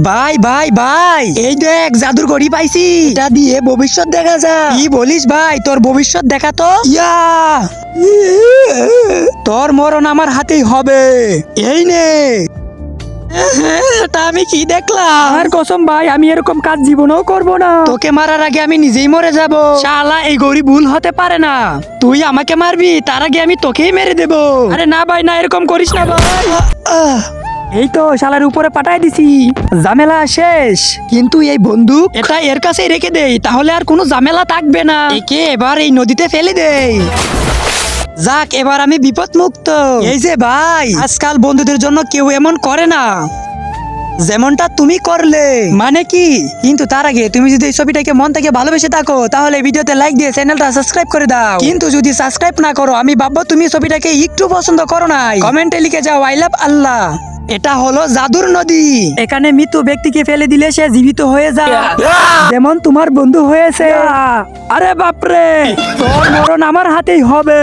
ভাই ভাই ভাই, এই দেখ জাদুর ঘড়ি পাইছি, এটা দিয়ে ভবিষ্যৎ দেখা যায়। কি বলিস ভাই, তোর ভবিষ্যৎ দেখা তো। ইয়া, তোর মরণ আমার হাতেই হবে। এই নে। এটা আমি কি দেখলাম? আর কসম ভাই, আমি এরকম কাজ জীবনেও করব না। তোকে মারার আগে আমি নিজেই মরে যাব। শালা, এই গরিব ভুল হতে পারে না। তুই আমাকে মারবি, তার আগে আমি তোকেই মেরে দেব। আরে না ভাই, না এরকম করিস না ভাই। আহ, এই তো শালার উপরে পাঠাই দিছি, ঝামেলা শেষ। কিন্তু এই বন্দুক, এটা এর কাছে রেখে দেই, তাহলে আর কোনো ঝামেলা থাকবে না। একে এবার এই নদীতে ফেলে দেই। যাক, এবার আমি বিপদ মুক্ত। এই যে ভাই, আজকাল বন্ধুদের জন্য কেউ এমন করে না যেমনটা তুমি করলে। মানে কি? কিন্তু তার আগে তুমি যদি এই ছবিটাকে মন থেকে ভালোবেসে থাকো, তাহলে ভিডিওতে লাইক দিয়ে চ্যানেলটা সাবস্ক্রাইব করে দাও। কিন্তু যদি সাবস্ক্রাইব না করো, আমি ভাববো তুমি ছবিটাকে একটু পছন্দ করো নাই। কমেন্টে লিখে যাও আই লাভ আল্লাহ। এটা হলো জাদুর নদী। এখানে মৃত ব্যক্তিকে ফেলে দিলে সে জীবিত হয়ে যায়, যেমন তোমার বন্ধু হয়েছে। আরে বাপরে, তোর মরণ আমার হাতেই হবে।